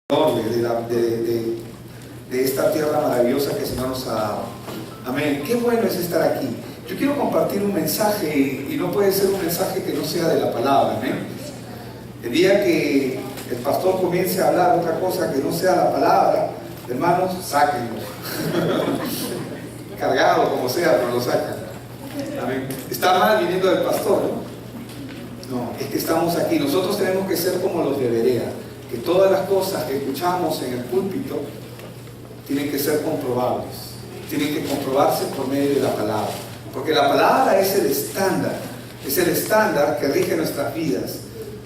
de esta tierra maravillosa que el Señor nos ha dado. Amén. Qué bueno es estar aquí. Yo quiero compartir un mensaje y no puede ser un mensaje que no sea de la palabra. Amén. El día que el pastor comience a hablar otra cosa que no sea la palabra, hermanos, sáquenlo. Cargado como sea, pero lo sacan. Amén. Está mal viniendo del pastor, ¿no? No, es que estamos aquí. Nosotros tenemos que ser como los de Berea, que todas las cosas que escuchamos en el púlpito tienen que ser comprobables, tienen que comprobarse por medio de la palabra, porque la palabra es el estándar que rige nuestras vidas.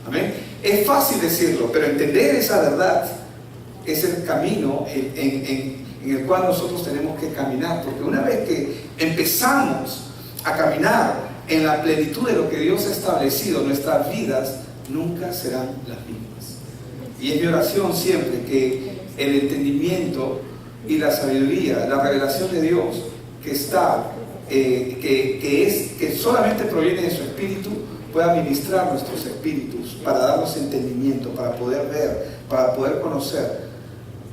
Amén. Es fácil decirlo, pero entender esa verdad es el camino en el cual nosotros tenemos que caminar, porque una vez que empezamos a caminar en la plenitud de lo que Dios ha establecido, nuestras vidas nunca serán las mismas. Y es mi oración siempre que el entendimiento y la sabiduría, la revelación de Dios que está, que solamente proviene de su Espíritu, pueda ministrar nuestros espíritus para darnos entendimiento, para poder ver, para poder conocer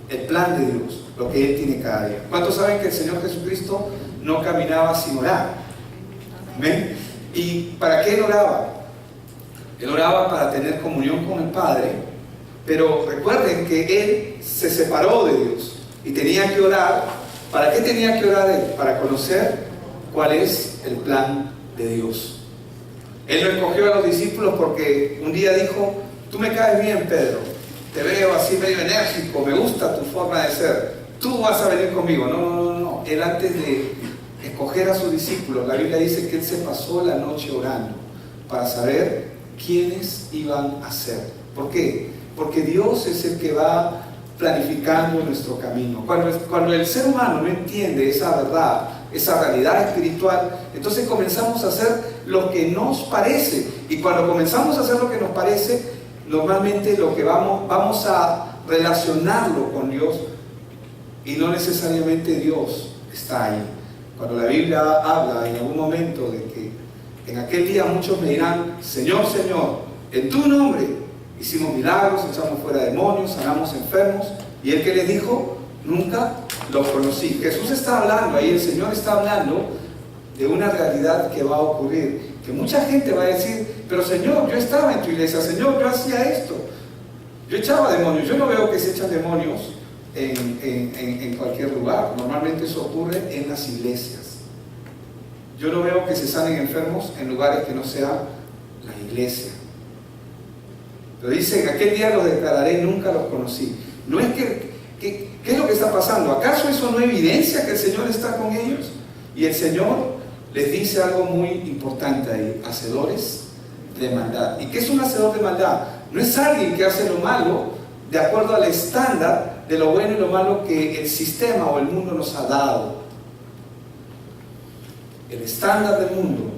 el plan de Dios, lo que Él tiene cada día. ¿Cuántos saben que el Señor Jesucristo no caminaba sin orar? ¿Amén? ¿Y para qué Él oraba? Él oraba para tener comunión con el Padre. Pero recuerden que Él se separó de Dios y tenía que orar. ¿Para qué tenía que orar Él? Para conocer cuál es el plan de Dios. Él no escogió a los discípulos porque un día dijo: tú me caes bien, Pedro, te veo así medio enérgico, me gusta tu forma de ser, tú vas a venir conmigo. No. Él, antes de escoger a sus discípulos, la Biblia dice que Él se pasó la noche orando para saber quiénes iban a ser. ¿Por qué? Porque Dios es el que va planificando nuestro camino. Cuando el ser humano no entiende esa verdad, esa realidad espiritual, entonces comenzamos a hacer lo que nos parece. Y cuando comenzamos a hacer lo que nos parece, normalmente lo que vamos a relacionarlo con Dios, y no necesariamente Dios está ahí. Cuando la Biblia habla en algún momento de que en aquel día muchos me dirán: Señor, Señor, en tu nombre hicimos milagros, echamos fuera demonios, sanamos enfermos. ¿Y Él qué les dijo? Nunca los conocí. Jesús está hablando ahí, el Señor está hablando de una realidad que va a ocurrir, que mucha gente va a decir: pero Señor, yo estaba en tu iglesia, Señor, yo hacía esto, yo echaba demonios. Yo no veo que se echan demonios en cualquier lugar. Normalmente eso ocurre en las iglesias. Yo no veo que se sanen enfermos en lugares que no sea la iglesia. Pero dice: en aquel día los declararé, nunca los conocí. No es ¿qué es lo que está pasando? ¿Acaso eso no evidencia que el Señor está con ellos? Y el Señor les dice algo muy importante ahí: hacedores de maldad. ¿Y qué es un hacedor de maldad? No es alguien que hace lo malo de acuerdo al estándar de lo bueno y lo malo que el sistema o el mundo nos ha dado. El estándar del mundo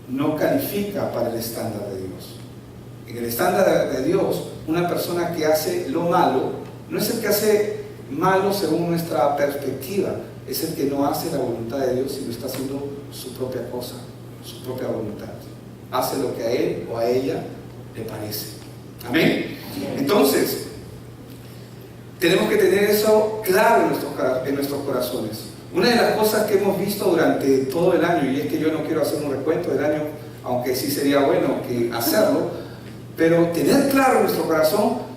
no califica para el estándar de Dios. En el estándar de Dios, una persona que hace lo malo no es el que hace malo según nuestra perspectiva, es el que no hace la voluntad de Dios, sino está haciendo su propia cosa, su propia voluntad. Hace lo que a él o a ella le parece. Amén. Entonces, tenemos que tener eso claro en nuestros corazones. Una de las cosas que hemos visto durante todo el año, y es que yo no quiero hacer un recuento del año, aunque sí sería bueno que hacerlo, pero tener claro en nuestro corazón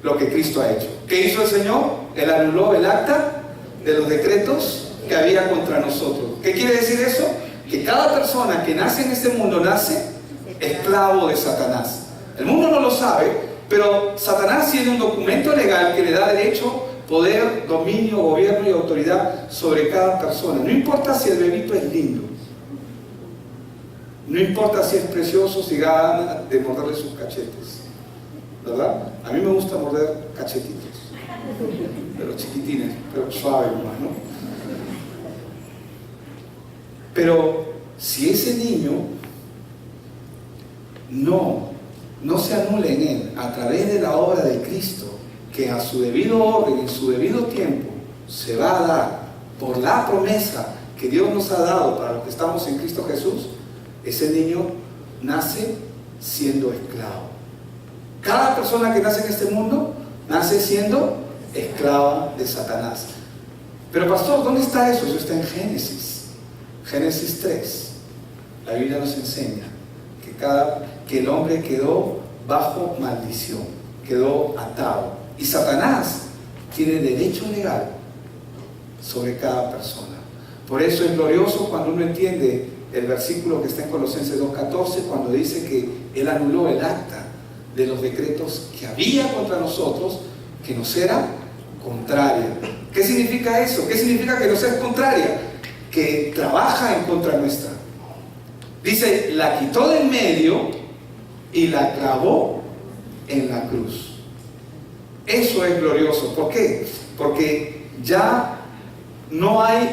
lo que Cristo ha hecho. ¿Qué hizo el Señor? Él anuló el acta de los decretos que había contra nosotros. ¿Qué quiere decir eso? Que cada persona que nace en este mundo nace esclavo de Satanás. El mundo no lo sabe, pero Satanás tiene un documento legal que le da derecho, poder, dominio, gobierno y autoridad sobre cada persona. No importa si el bebito es lindo, no importa si es precioso, si gana de morderle sus cachetes, ¿verdad? A mí me gusta morder cachetitos, pero chiquitines, pero suaves nomás, ¿no? Pero si ese niño no se anula en él a través de la obra de Cristo, que a su debido orden, en su debido tiempo, se va a dar por la promesa que Dios nos ha dado para los que estamos en Cristo Jesús, ese niño nace siendo esclavo. Cada persona que nace en este mundo nace siendo esclava de Satanás. Pero pastor, ¿dónde está eso? Eso está en Génesis. Génesis 3. La Biblia nos enseña que el hombre quedó bajo maldición, quedó atado. Y Satanás tiene derecho legal sobre cada persona. Por eso es glorioso cuando uno entiende el versículo que está en Colosenses 2:14, cuando dice que Él anuló el acta de los decretos que había contra nosotros, que nos era contraria. ¿Qué significa eso? ¿Qué significa que nos es contraria? Que trabaja en contra nuestra. Dice, la quitó del medio y la clavó en la cruz. Eso es glorioso. ¿Por qué? Porque ya no hay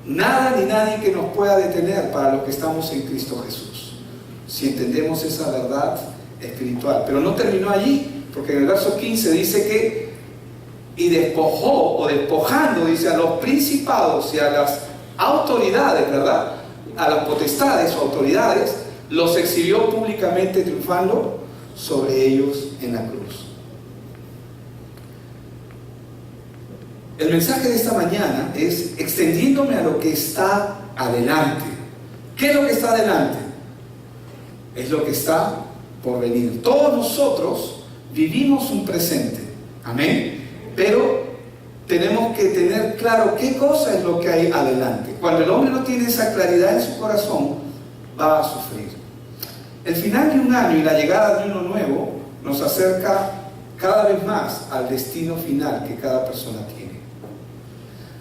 nada ni nadie que nos pueda detener para los que estamos en Cristo Jesús, si entendemos esa verdad espiritual. Pero no terminó allí, porque en el verso 15 dice que y despojó, o despojando, dice, a los principados y a las autoridades, ¿verdad? A las potestades o autoridades, los exhibió públicamente triunfando sobre ellos en la cruz. El mensaje de esta mañana es extendiéndome a lo que está adelante. ¿Qué es lo que está adelante? Es lo que está por venir. Todos nosotros vivimos un presente. Amén. Pero tenemos que tener claro qué cosa es lo que hay adelante. Cuando el hombre no tiene esa claridad en su corazón, va a sufrir. El final de un año y la llegada de uno nuevo nos acerca cada vez más al destino final que cada persona tiene.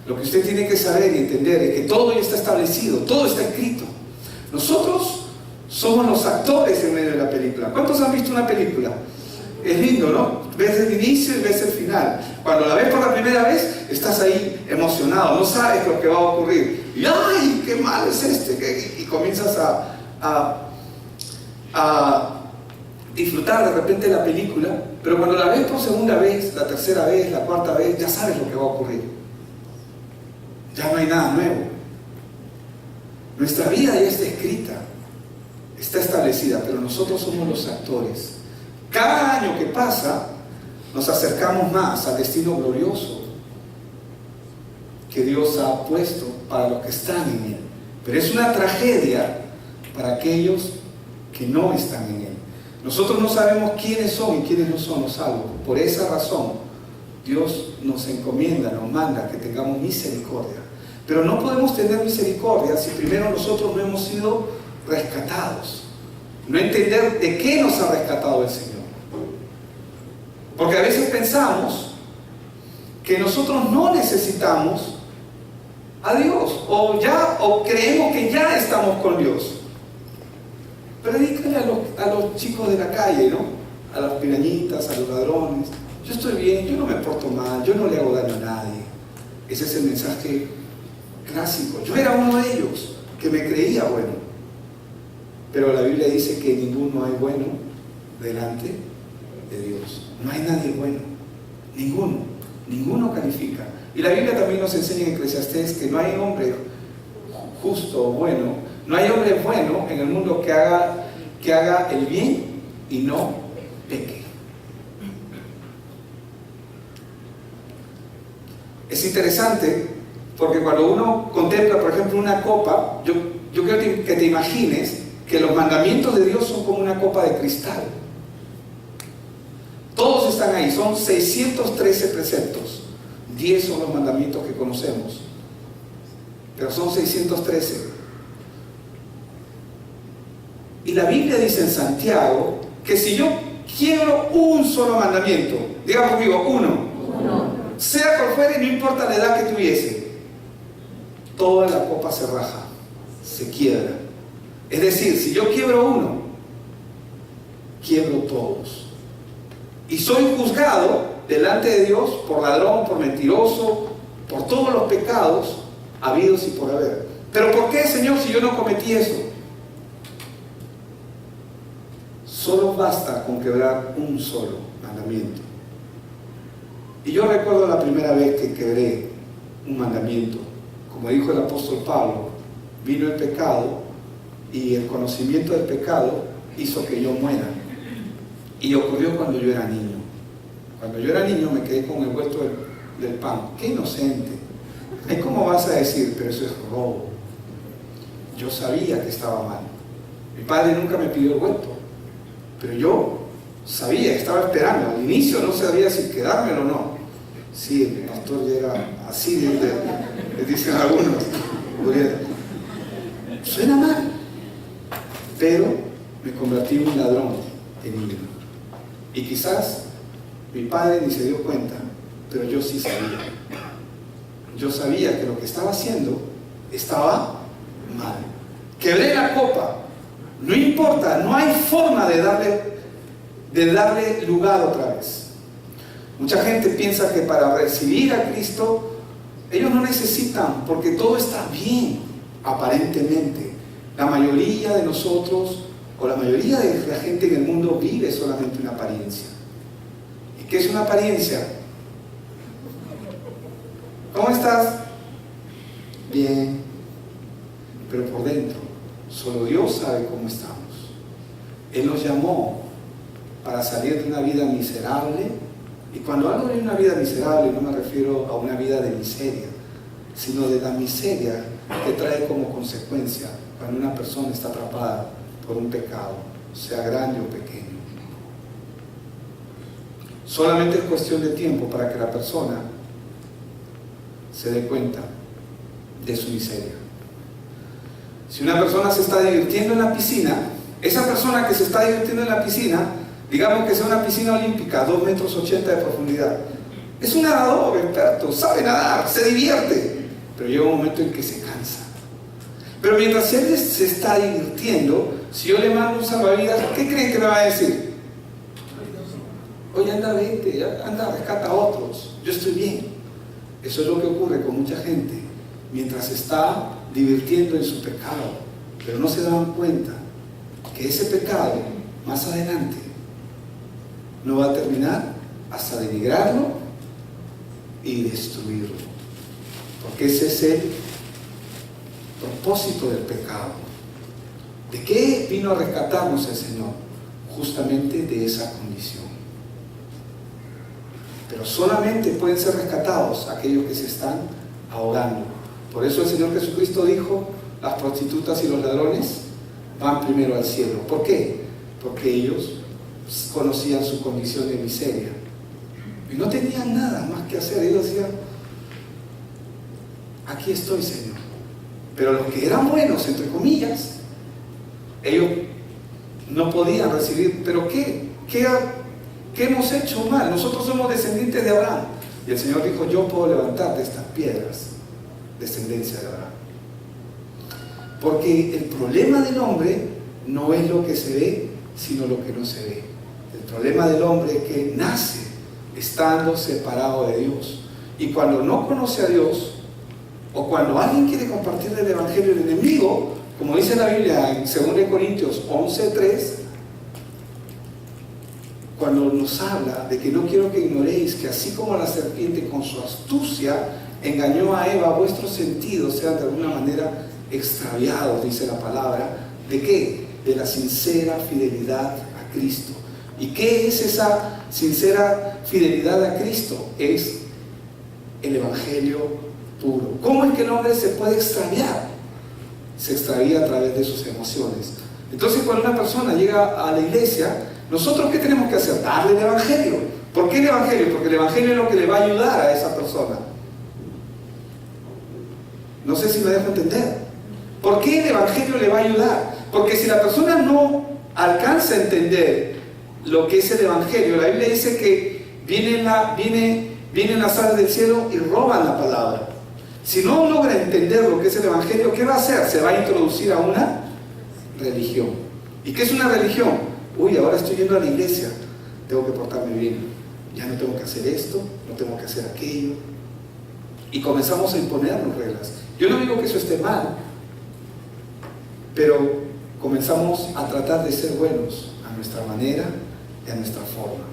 Lo que usted tiene que saber y entender es que todo ya está establecido, todo está escrito. Nosotros somos los actores en medio de la película. ¿Cuántos han visto una película? Es lindo, ¿no? Ves el inicio y ves el final. Cuando la ves por la primera vez, estás ahí emocionado, no sabes lo que va a ocurrir. Y ¡ay, qué malo es este! Y comienzas a disfrutar de repente la película, pero cuando la ves por segunda vez, la tercera vez, la cuarta vez, ya sabes lo que va a ocurrir. Ya no hay nada nuevo. Nuestra vida ya está escrita, está establecida, pero nosotros somos los actores. Cada año que pasa, nos acercamos más al destino glorioso que Dios ha puesto para los que están en Él. Pero es una tragedia para aquellos que no están en Él. Nosotros no sabemos quiénes son y quiénes no son los salvos. Por esa razón, Dios nos encomienda, nos manda que tengamos misericordia. Pero no podemos tener misericordia si primero nosotros no hemos sido rescatados. No entender de qué nos ha rescatado el Señor. Porque a veces pensamos que nosotros no necesitamos a Dios, o creemos que ya estamos con Dios. Predícale a los chicos de la calle, ¿no? A las pirañitas, a los ladrones. Yo estoy bien, yo no me porto mal, yo no le hago daño a nadie. Ese es el mensaje clásico. Yo era uno de ellos que me creía bueno. Pero la Biblia dice que ninguno hay bueno delante de Dios. No hay nadie bueno. Ninguno califica. Y la Biblia también nos enseña en Eclesiastés que no hay hombre justo o bueno, no hay hombre bueno en el mundo que haga el bien y no peque. Es interesante porque cuando uno contempla, por ejemplo, una copa, yo quiero que te imagines que los mandamientos de Dios son como una copa de cristal. Todos están ahí, son 613 preceptos. 10 son los mandamientos que conocemos, pero son 613. Y la Biblia dice en Santiago que si yo quiero un solo mandamiento, diga conmigo, uno, sea cual fuere, no importa la edad que tuviese, toda la copa se raja, se quiebra. Es decir, si yo quiebro uno, quiebro todos. Y soy juzgado delante de Dios por ladrón, por mentiroso, por todos los pecados habidos y por haber. ¿Pero por qué, Señor, si yo no cometí eso? Solo basta con quebrar un solo mandamiento. Y yo recuerdo la primera vez que quebré un mandamiento. Como dijo el apóstol Pablo, vino el pecado y el conocimiento del pecado hizo que yo muera. Y ocurrió cuando yo era niño. Cuando yo era niño me quedé con el vuelto del pan. ¡Qué inocente! ¿Cómo vas a decir? Pero eso es robo. Yo sabía que estaba mal. Mi padre nunca me pidió el vuelto, pero yo sabía, estaba esperando. Al inicio no sabía si quedármelo o no. Sí, el pastor llega así, le dicen algunos. Suena mal, pero me convertí en un ladrón de niño. Y quizás mi padre ni se dio cuenta, pero yo sí sabía. Yo sabía que lo que estaba haciendo estaba mal. Quebré la copa. No importa, no hay forma de darle lugar otra vez. Mucha gente piensa que para recibir a Cristo, ellos no necesitan, porque todo está bien, aparentemente. La mayoría de nosotros, o la mayoría de la gente en el mundo vive solamente una apariencia. ¿Y qué es una apariencia? ¿Cómo estás? Bien, pero por dentro, solo Dios sabe cómo estamos. Él nos llamó para salir de una vida miserable, y cuando hablo de una vida miserable no me refiero a una vida de miseria, sino de la miseria que trae como consecuencia cuando una persona está atrapada por un pecado, sea grande o pequeño. Solamente es cuestión de tiempo para que la persona se dé cuenta de su miseria. Si una persona se está divirtiendo en la piscina, esa persona que se está divirtiendo en la piscina, digamos que sea una piscina olímpica, 2,80 metros de profundidad, es un nadador experto, sabe nadar, se divierte, pero llega un momento en que se cansa. Pero mientras él se está divirtiendo, si yo le mando un salvavidas, ¿qué creen que me va a decir? Oye, anda, vete, anda, rescata a otros, yo estoy bien. Eso es lo que ocurre con mucha gente mientras está divirtiendo en su pecado, pero no se dan cuenta que ese pecado más adelante no va a terminar hasta denigrarlo y destruirlo, porque ese es el propósito del pecado. ¿De qué vino a rescatarnos el Señor? Justamente de esa condición. Pero solamente pueden ser rescatados aquellos que se están ahogando. Por eso el Señor Jesucristo dijo: las prostitutas y los ladrones van primero al cielo. ¿Por qué? Porque ellos conocían su condición de miseria y no tenían nada más que hacer. Ellos decían: aquí estoy, Señor. Pero los que eran buenos, entre comillas, ellos no podían recibir. ¿Pero qué hemos hecho mal? Nosotros somos descendientes de Abraham. Y el Señor dijo: yo puedo levantar de estas piedras descendencia de Abraham. Porque el problema del hombre no es lo que se ve, sino lo que no se ve. El problema del hombre es que nace estando separado de Dios. Y cuando no conoce a Dios, o cuando alguien quiere compartir el Evangelio, el enemigo, como dice la Biblia en 2 Corintios 11:3, cuando nos habla de que no quiero que ignoréis que así como la serpiente con su astucia engañó a Eva, vuestros sentidos sean de alguna manera extraviados, dice la palabra. ¿De qué? De la sincera fidelidad a Cristo. ¿Y qué es esa sincera fidelidad a Cristo? Es el Evangelio puro. ¿Cómo es que el hombre se puede extraviar? Se extravía a través de sus emociones. Entonces, cuando una persona llega a la iglesia, ¿nosotros qué tenemos que hacer? Darle el Evangelio. ¿Por qué el Evangelio? Porque el Evangelio es lo que le va a ayudar a esa persona. No sé si me dejo entender. ¿Por qué el Evangelio le va a ayudar? Porque si la persona no alcanza a entender lo que es el Evangelio, la Biblia dice que vienen las aves del cielo y roban la palabra. Si no logra entender lo que es el Evangelio, ¿qué va a hacer? Se va a introducir a una religión. ¿Y qué es una religión? Uy, ahora estoy yendo a la iglesia, tengo que portarme bien, ya no tengo que hacer esto, no tengo que hacer aquello, y comenzamos a imponernos reglas. Yo no digo que eso esté mal, pero comenzamos a tratar de ser buenos a nuestra manera y a nuestra forma.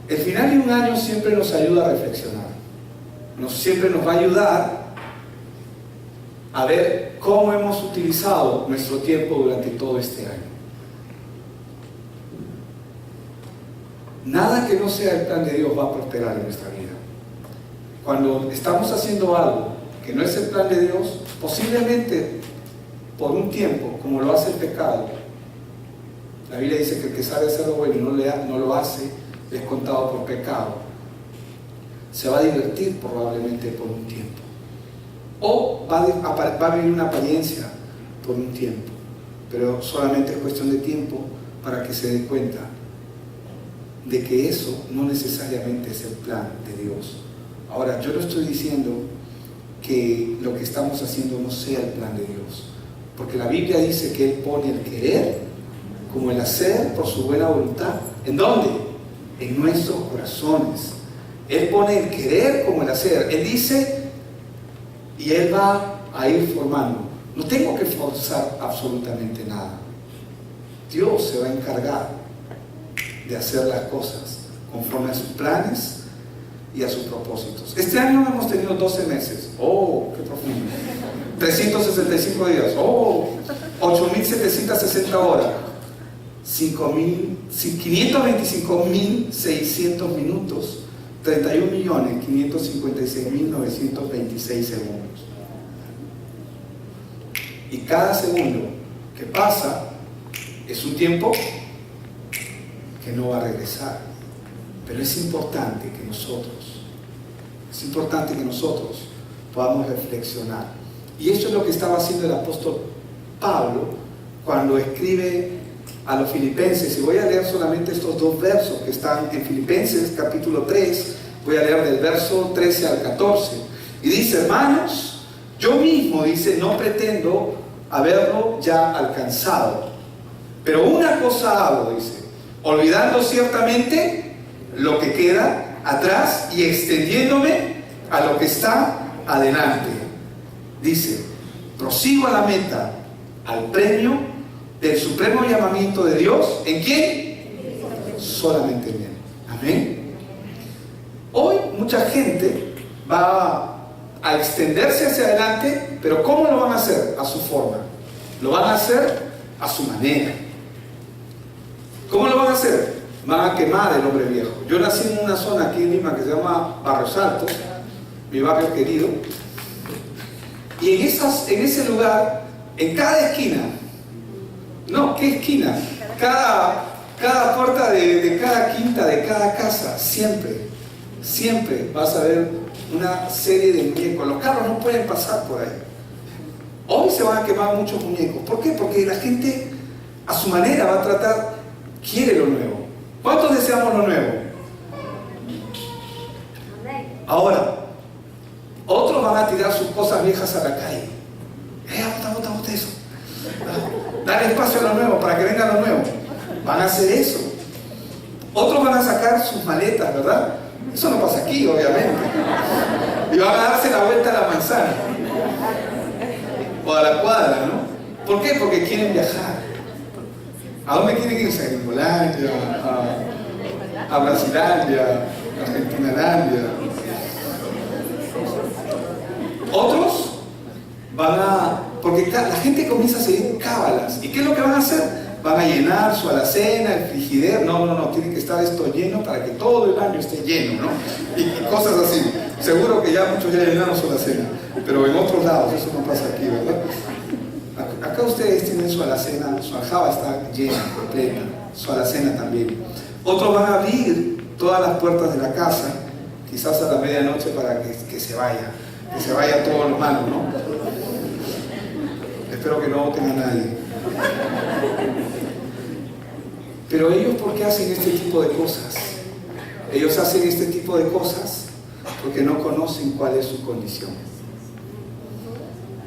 El final de un año siempre nos ayuda a reflexionar, siempre nos va a ayudar a ver cómo hemos utilizado nuestro tiempo durante todo este año. Nada que no sea el plan de Dios va a prosperar en nuestra vida. Cuando estamos haciendo algo que no es el plan de Dios, posiblemente por un tiempo, como lo hace el pecado, la Biblia dice que el que sabe hacer lo bueno y no lo hace, es contado por pecado. Se va a divertir probablemente por un tiempo. O va a vivir una apariencia por un tiempo. Pero solamente es cuestión de tiempo para que se dé cuenta de que eso no necesariamente es el plan de Dios. Ahora, yo no estoy diciendo que lo que estamos haciendo no sea el plan de Dios, porque la Biblia dice que Él pone el querer como el hacer por su buena voluntad. ¿En dónde? En nuestros corazones. Él pone el querer como el hacer. Él dice, y Él va a ir formando. No tengo que forzar absolutamente nada. Dios se va a encargar de hacer las cosas conforme a sus planes y a sus propósitos. Este año hemos tenido 12 meses. ¡Oh, qué profundo! 365 días. ¡Oh! 8.760 horas. 525.600 minutos. 31.556.926 segundos. Y cada segundo que pasa es un tiempo que no va a regresar. Pero es importante que nosotros podamos reflexionar. Y eso es lo que estaba haciendo el apóstol Pablo cuando escribe a los filipenses. Y voy a leer solamente estos dos versos que están en Filipenses capítulo 3. Voy a leer del verso 13 al 14. Y dice: hermanos, yo mismo, dice, no pretendo haberlo ya alcanzado, pero una cosa hago, dice, olvidando ciertamente lo que queda atrás y extendiéndome a lo que está adelante. Dice: prosigo a la meta, al premio del supremo llamamiento de Dios. ¿En quién? Solamente en Él. Amén. Hoy mucha gente va a extenderse hacia adelante, pero ¿cómo lo van a hacer? A su forma. Lo van a hacer a su manera. ¿Cómo lo van a hacer? Van a quemar el hombre viejo. Yo nací en una zona aquí en Lima que se llama Barrios Altos, mi barrio querido, y en ese lugar, en cada esquina, no, ¿qué esquina? Cada puerta de cada quinta, de cada casa, siempre vas a ver una serie de muñecos. Los carros no pueden pasar por ahí. Hoy se van a quemar muchos muñecos. ¿Por qué? Porque la gente a su manera va a tratar, quiere lo nuevo. ¿Cuántos deseamos lo nuevo? Ahora, otros van a tirar sus cosas viejas a la calle. Bota eso. Dale espacio a lo nuevo para que venga lo nuevo. Van a hacer eso. Otros van a sacar sus maletas, ¿verdad? Eso no pasa aquí, obviamente. Y van a darse la vuelta a la manzana o a la cuadra, ¿no? ¿Por qué? Porque quieren viajar. ¿A dónde quieren irse? A Gringolandia, a Brasilandia, a Argentinalandia. Otros porque la gente comienza a seguir cábalas. ¿Y qué es lo que van a hacer? Van a llenar su alacena, el frigidero. No, tiene que estar esto lleno para que todo el año esté lleno, ¿no? Y cosas así. Seguro que ya muchos ya llenaron su alacena, pero en otros lados eso no pasa aquí, ¿verdad? Acá ustedes tienen su alacena, su aljaba está llena, completa, su alacena también. Otros van a abrir todas las puertas de la casa, quizás a la medianoche, para que se vaya todo lo malo, ¿no? Espero que no voten a nadie. Pero ellos, ¿por qué hacen este tipo de cosas? Ellos hacen este tipo de cosas porque no conocen cuál es su condición.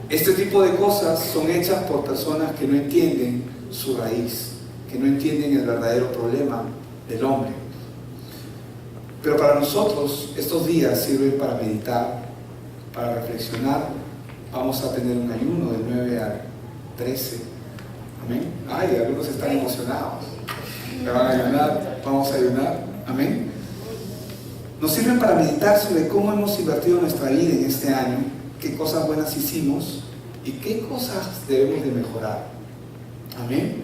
Este tipo de cosas son hechas por personas que no entienden su raíz, que no entienden el verdadero problema del hombre. Pero para nosotros estos días sirven para meditar, para reflexionar. Vamos a tener un ayuno del 9 al 13. Amén. Ay, algunos están emocionados. ¿Me van a ayunar? Vamos a ayunar. Amén. Nos sirven para meditar sobre cómo hemos invertido nuestra vida en este año, qué cosas buenas hicimos y qué cosas debemos de mejorar. Amén.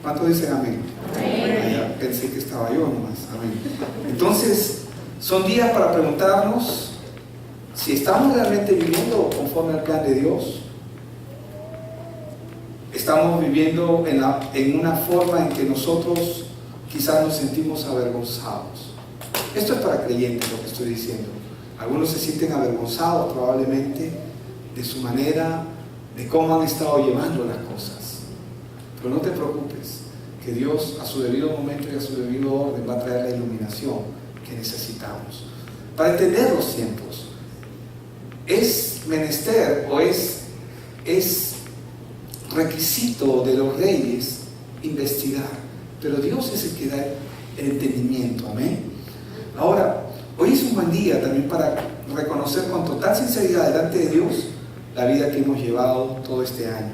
¿Cuántos dicen amén? Amén. pensé que estaba yo nomás. Amén. Entonces, son días para preguntarnos si estamos realmente viviendo conforme al plan de Dios. Estamos viviendo en una forma en que nosotros quizás nos sentimos avergonzados. Esto es para creyentes lo que estoy diciendo. Algunos se sienten avergonzados probablemente de su manera, de cómo han estado llevando las cosas. Pero no te preocupes, que Dios a su debido momento y a su debido orden va a traer la iluminación que necesitamos. Para entender los tiempos, es menester o es requisito de los reyes investigar, pero Dios es el que da el entendimiento. Amén. Ahora, hoy es un buen día también para reconocer con total sinceridad delante de Dios la vida que hemos llevado todo este año.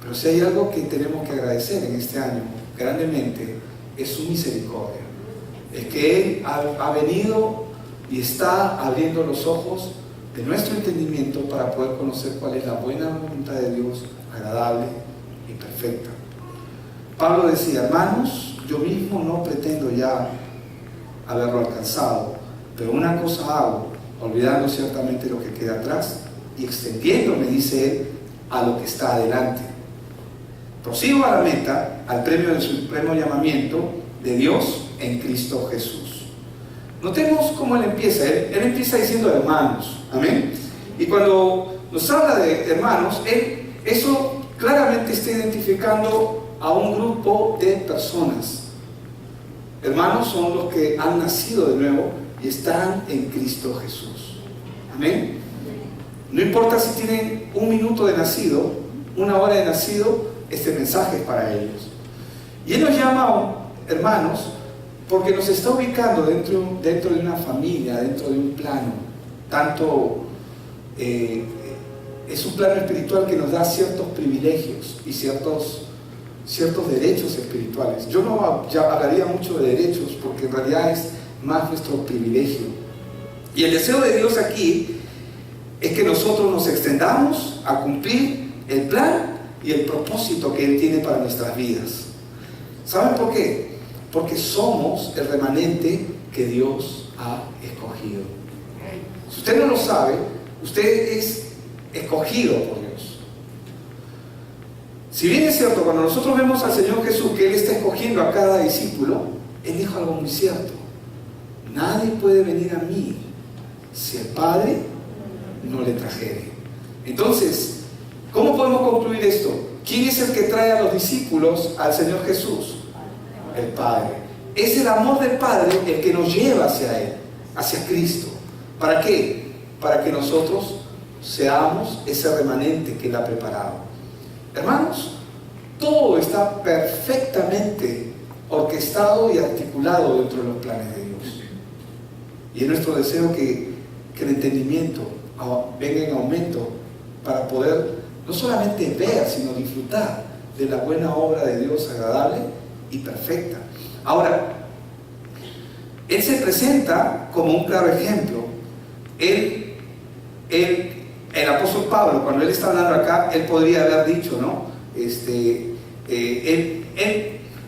Pero si hay algo que tenemos que agradecer en este año grandemente, es su misericordia. Es que Él ha venido y está abriendo los ojos de nuestro entendimiento para poder conocer cuál es la buena voluntad de Dios, agradable y perfecta. Pablo decía: hermanos, yo mismo no pretendo ya haberlo alcanzado, pero una cosa hago, olvidando ciertamente lo que queda atrás y extendiéndome, dice él, a lo que está adelante. Prosigo a la meta, al premio del supremo llamamiento de Dios en Cristo Jesús. Notemos cómo él empieza. Él empieza diciendo hermanos. Amén. Y cuando nos habla de hermanos, eso claramente está identificando a un grupo de personas. Hermanos son los que han nacido de nuevo y están en Cristo Jesús. Amén. No importa si tienen un minuto de nacido, una hora de nacido, este mensaje es para ellos. Y Él nos llama hermanos porque nos está ubicando dentro de una familia, dentro de un plano. Tanto es un plano espiritual que nos da ciertos privilegios y ciertos derechos espirituales. Yo no hablaría mucho de derechos porque en realidad es más nuestro privilegio. Y el deseo de Dios aquí es que nosotros nos extendamos a cumplir el plan y el propósito que Él tiene para nuestras vidas. ¿Saben por qué? Porque somos el remanente que Dios ha escogido. Si usted no lo sabe, usted es escogido por Dios. Si bien es cierto, cuando nosotros vemos al Señor Jesús que Él está escogiendo a cada discípulo, Él dijo algo muy cierto: nadie puede venir a mí si el Padre no le trajere. Entonces, ¿cómo podemos concluir esto? ¿Quién es el que trae a los discípulos al Señor Jesús? El Padre. Es el amor del Padre el que nos lleva hacia Él, hacia Cristo. ¿Para qué? Para que nosotros seamos ese remanente que Él ha preparado. Hermanos, todo está perfectamente orquestado y articulado dentro de los planes de Dios. Y es nuestro deseo que el entendimiento venga en aumento para poder no solamente ver, sino disfrutar de la buena obra de Dios agradable y perfecta. Ahora, Él se presenta como un claro ejemplo. El apóstol Pablo, cuando él está hablando acá, él podría haber dicho, ¿no? Él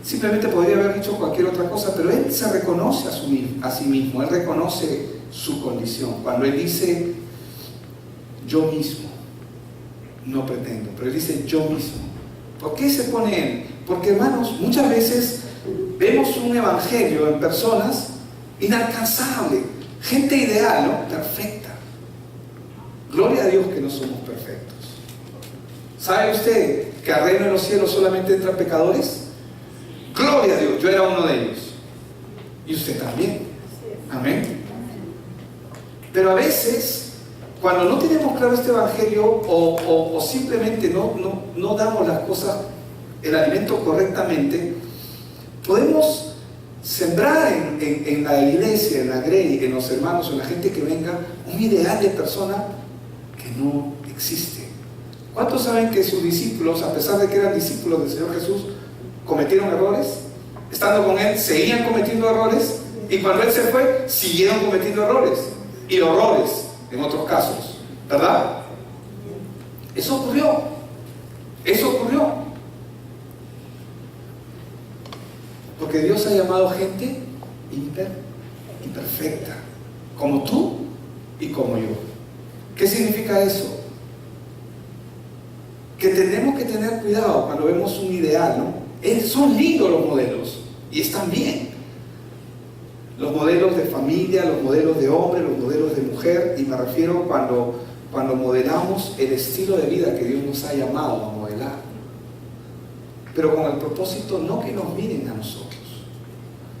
simplemente podría haber dicho cualquier otra cosa, pero él se reconoce a sí mismo, él reconoce su condición. Cuando él dice, yo mismo, no pretendo, pero él dice, yo mismo. ¿Por qué se pone él? Porque, hermanos, muchas veces vemos un evangelio en personas inalcanzable, gente ideal, ¿no? Perfecta. Gloria a Dios que no somos perfectos. ¿Sabe usted que al reino de los cielos solamente entran pecadores? Gloria a Dios, yo era uno de ellos. Y usted también. Amén. Pero a veces, cuando no tenemos claro este evangelio o simplemente no damos las cosas, el alimento correctamente, podemos sembrar en la iglesia, en la grey, en los hermanos, en la gente que venga, un ideal de persona que no existe. ¿Cuántos saben que sus discípulos, a pesar de que eran discípulos del Señor Jesús, cometieron errores? Estando con Él, seguían cometiendo errores, y cuando Él se fue, siguieron cometiendo errores, y horrores en otros casos, ¿verdad? Eso ocurrió. Porque Dios ha llamado gente imperfecta, como tú y como yo. ¿Qué significa eso? Que tenemos que tener cuidado cuando vemos un ideal, ¿no? Son lindos los modelos y están bien. Los modelos de familia, los modelos de hombre, los modelos de mujer, y me refiero cuando modelamos el estilo de vida que Dios nos ha llamado a modelar. Pero con el propósito no que nos miren a nosotros,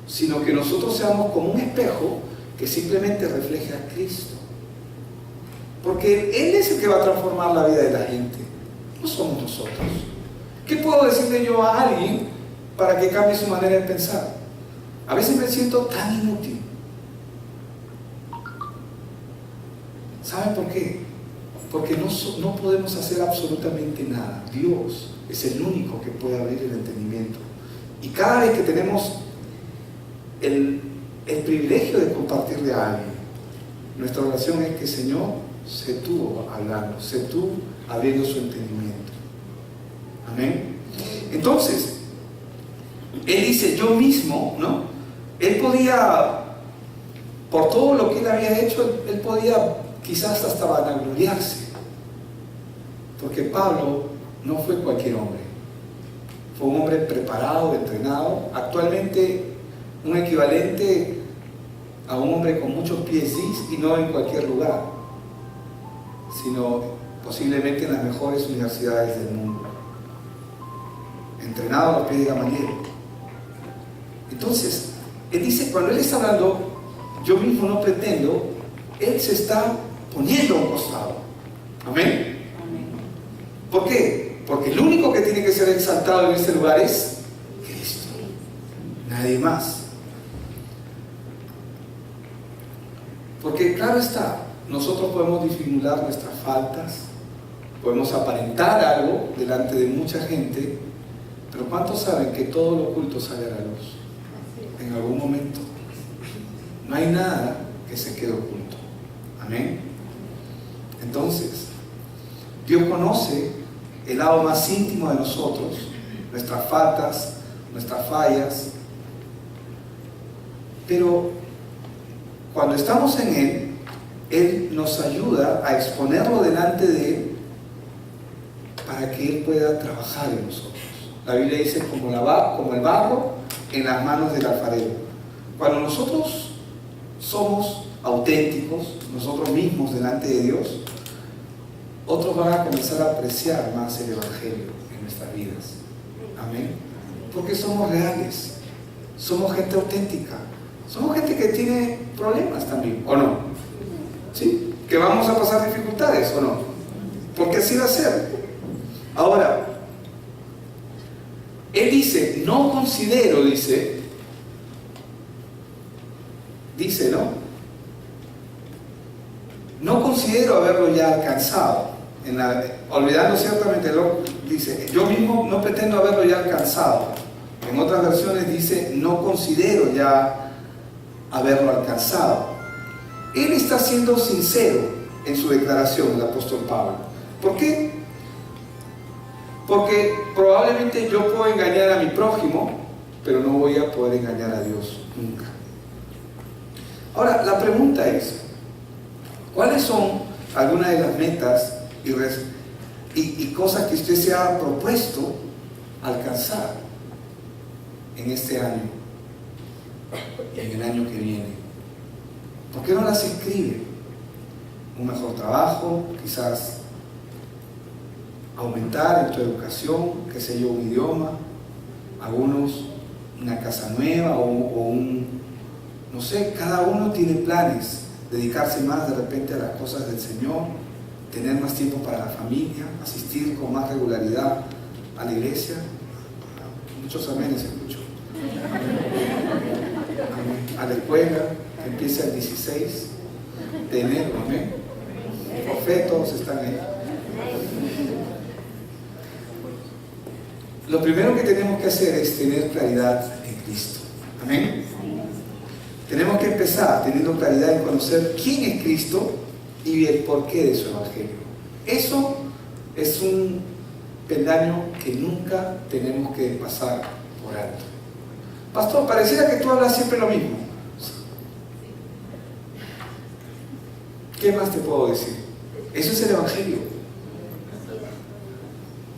sino que nosotros seamos como un espejo que simplemente refleje a Cristo. Porque Él es el que va a transformar la vida de la gente, no somos nosotros. ¿Qué puedo decirle yo a alguien para que cambie su manera de pensar? A veces me siento tan inútil. ¿Saben por qué? Porque no podemos hacer absolutamente nada. Dios es el único que puede abrir el entendimiento. Y cada vez que tenemos el privilegio de compartirle a alguien, nuestra oración es que, Señor, sé tú hablando, sé tú abriendo su entendimiento. Amén. Entonces, Él dice, yo mismo, ¿no? Él podía, por todo lo que Él había hecho, Él podía quizás hasta vanagloriarse. Porque Pablo no fue cualquier hombre. Fue un hombre preparado, entrenado. Actualmente, un equivalente a un hombre con muchos PhDs, y no en cualquier lugar, sino posiblemente en las mejores universidades del mundo. Entrenado a los pies de Gamaliel. Entonces, Él dice, cuando Él está hablando, yo mismo no pretendo, Él se está poniendo a un costado. Amén. ¿Por qué? Porque el único que tiene que ser exaltado en este lugar es Cristo. Nadie más. Porque claro está, nosotros podemos disimular nuestras faltas, podemos aparentar algo delante de mucha gente, pero ¿cuántos saben que todo lo oculto sale a la luz? En algún momento. No hay nada que se quede oculto. Amén. Entonces, Dios conoce el lado más íntimo de nosotros, nuestras faltas, nuestras fallas, pero cuando estamos en Él, Él nos ayuda a exponerlo delante de Él para que Él pueda trabajar en nosotros. La Biblia dice como el barro en las manos del alfarero. Cuando nosotros somos auténticos, nosotros mismos delante de Dios, otros van a comenzar a apreciar más el Evangelio en nuestras vidas. Amén. Porque somos reales, somos gente auténtica, somos gente que tiene problemas también, ¿o no? ¿Sí? Que vamos a pasar dificultades, ¿o no? Porque así va a ser. Ahora, Él dice, no considero, dice, ¿no? No considero haberlo ya alcanzado. Olvidando ciertamente, dice, yo mismo no pretendo haberlo ya alcanzado. En otras versiones dice, no considero ya haberlo alcanzado. Él está siendo sincero en su declaración, el apóstol Pablo. ¿Por qué? Porque probablemente yo puedo engañar a mi prójimo, pero no voy a poder engañar a Dios nunca. Ahora, la pregunta es, ¿cuáles son algunas de las metas y cosas que usted se ha propuesto alcanzar en este año y en el año que viene? ¿Por qué no las escribe? Un mejor trabajo, quizás aumentar en tu educación, qué sé yo, un idioma, algunos una casa nueva o un, no sé, cada uno tiene planes, dedicarse más de repente a las cosas del Señor, tener más tiempo para la familia, asistir con más regularidad a la iglesia. Muchos amenes escucho. A la escuela, que empieza el 16 de enero, amén. Todos están ahí. Lo primero que tenemos que hacer es tener claridad en Cristo. Amén. Tenemos que empezar teniendo claridad en conocer quién es Cristo y el porqué de su Evangelio. Eso es un peldaño que nunca tenemos que pasar por alto. Pastor, pareciera que tú hablas siempre lo mismo. ¿Qué más te puedo decir? Eso es el Evangelio.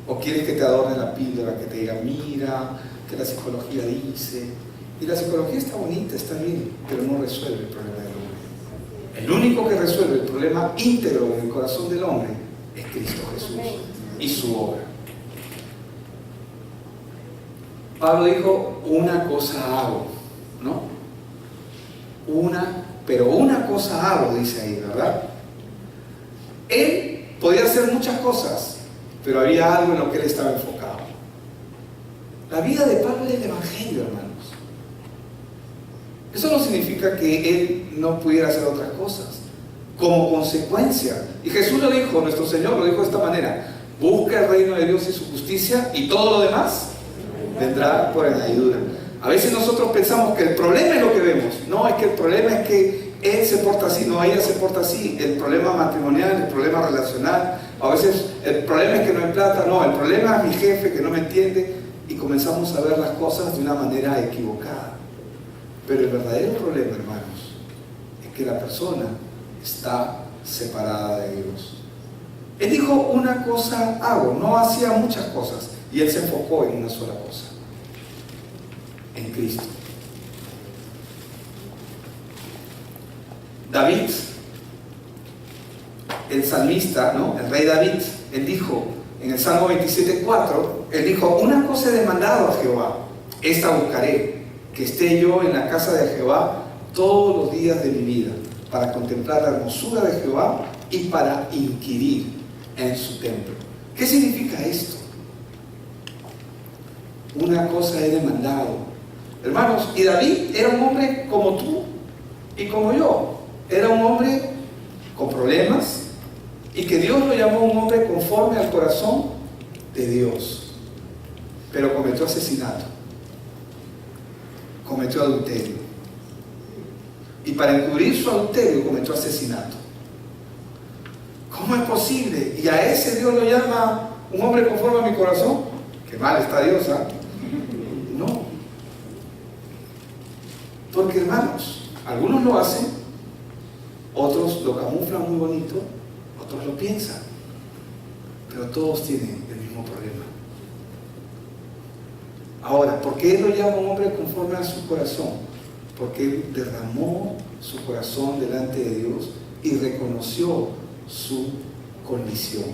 ¿O quieres que te adorne la píldora, que te diga, mira, que la psicología dice? Y la psicología está bonita, está bien, pero no resuelve el problema del hombre. El único que resuelve el problema íntegro en el corazón del hombre es Cristo Jesús y su obra. Pablo dijo, una cosa hago, ¿no? Pero una cosa hago, dice ahí, ¿verdad? Él podía hacer muchas cosas, pero había algo en lo que él estaba enfocado. La vida de Pablo es el Evangelio, hermanos. Eso no significa que él no pudiera hacer otras cosas. Como consecuencia, y Jesús lo dijo, nuestro Señor lo dijo de esta manera: busca el reino de Dios y su justicia, y todo lo demás vendrá por añadidura. A veces nosotros pensamos que el problema es lo que vemos. No, es que el problema es que él se porta así, no, ella se porta así. El problema matrimonial, el problema relacional. A veces el problema es que no hay plata. No, el problema es mi jefe que no me entiende. Y comenzamos a ver las cosas de una manera equivocada. Pero el verdadero problema, hermanos, es que la persona está separada de Dios. Él dijo, una cosa hago, no hacía muchas cosas. Y él se enfocó en una sola cosa: en Cristo. David, el salmista, ¿no? El rey David, él dijo en el Salmo 27:4, él dijo, una cosa he demandado a Jehová, esta buscaré, que esté yo en la casa de Jehová todos los días de mi vida, para contemplar la hermosura de Jehová y para inquirir en su templo. ¿Qué significa esto? Una cosa he demandado. Hermanos, y David era un hombre como tú y como yo. Era un hombre con problemas, y que Dios lo llamó un hombre conforme al corazón de Dios. Pero cometió asesinato, cometió adulterio, y para encubrir su adulterio cometió asesinato. ¿Cómo es posible? Y a ese Dios lo llama un hombre conforme a mi corazón. Qué mal está Dios, ¿ah? No. Porque, hermanos, algunos lo hacen, otros lo camuflan muy bonito, otros lo piensan, pero todos tienen el mismo problema. Ahora, ¿por qué él lo llama un hombre conforme a su corazón? Porque él derramó su corazón delante de Dios y reconoció su condición.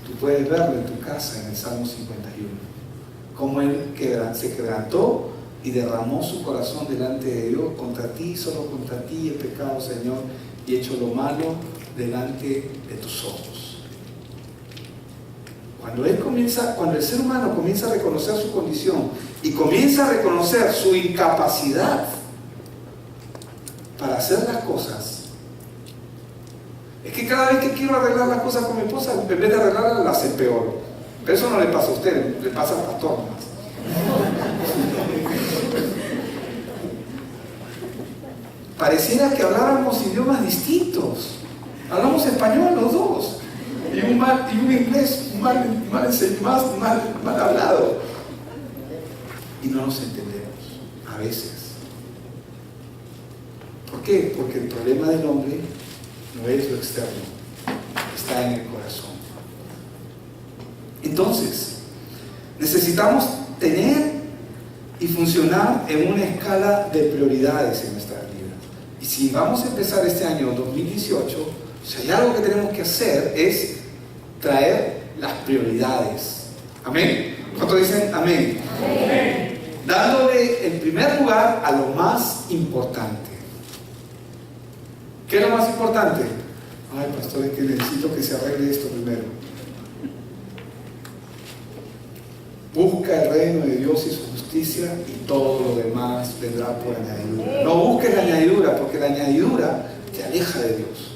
Tú puedes verlo en tu casa en el Salmo 51, cómo él se quebrantó y derramó su corazón delante de Dios. Contra ti, solo contra ti he pecado, Señor, y he hecho lo malo delante de tus ojos. Cuando el ser humano comienza a reconocer su condición y comienza a reconocer su incapacidad para hacer las cosas, es que cada vez que quiero arreglar las cosas con mi esposa, en vez de arreglarlas, las empeoro. Pero eso no le pasa a usted, le pasa al pastor nomás. Pareciera que habláramos idiomas distintos. Hablamos español los dos, y un inglés mal hablado, y no nos entendemos a veces. ¿Por qué? Porque el problema del hombre no es lo externo, está en el corazón. Entonces, necesitamos tener y funcionar en una escala de prioridades en nuestra vida. Y si vamos a empezar este año 2018, si hay algo que tenemos que hacer es traer las prioridades. ¿Amén? ¿Cuántos dicen amén? Amén. Dándole el primer lugar a lo más importante. ¿Qué es lo más importante? Ay, pastor, es que necesito que se arregle esto primero. Busca el reino de Dios y su justicia, y todo lo demás vendrá por añadidura. No busques la añadidura, porque la añadidura te aleja de Dios.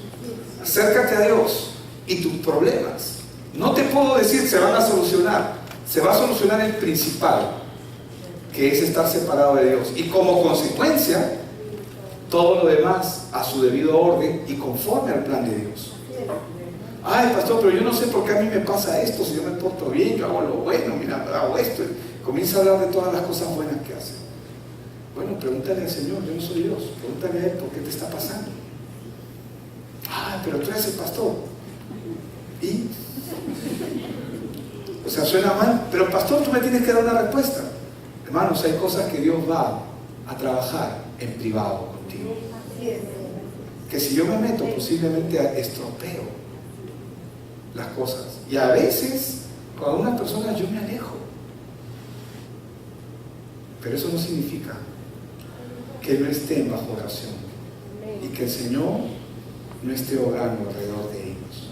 Acércate a Dios y tus problemas, no te puedo decir se van a solucionar, se va a solucionar el principal, que es estar separado de Dios, y como consecuencia todo lo demás a su debido orden y conforme al plan de Dios. Ay, pastor, pero yo no sé por qué a mí me pasa esto, si yo me porto bien, yo hago lo bueno, mira, hago esto. Comienza a hablar de todas las cosas buenas que hace. Bueno, pregúntale al Señor, yo no soy Dios. Pregúntale a Él por qué te está pasando. Pero tú eres el pastor. ¿Y? O sea, suena mal, pero pastor, tú me tienes que dar una respuesta. Hermanos, hay cosas que Dios va a trabajar en privado contigo. Que si yo me meto, posiblemente estropeo las cosas. Y a veces, con algunas personas yo me alejo. Pero eso no significa que no estén bajo oración. Y que el Señor no esté obrando alrededor de ellos.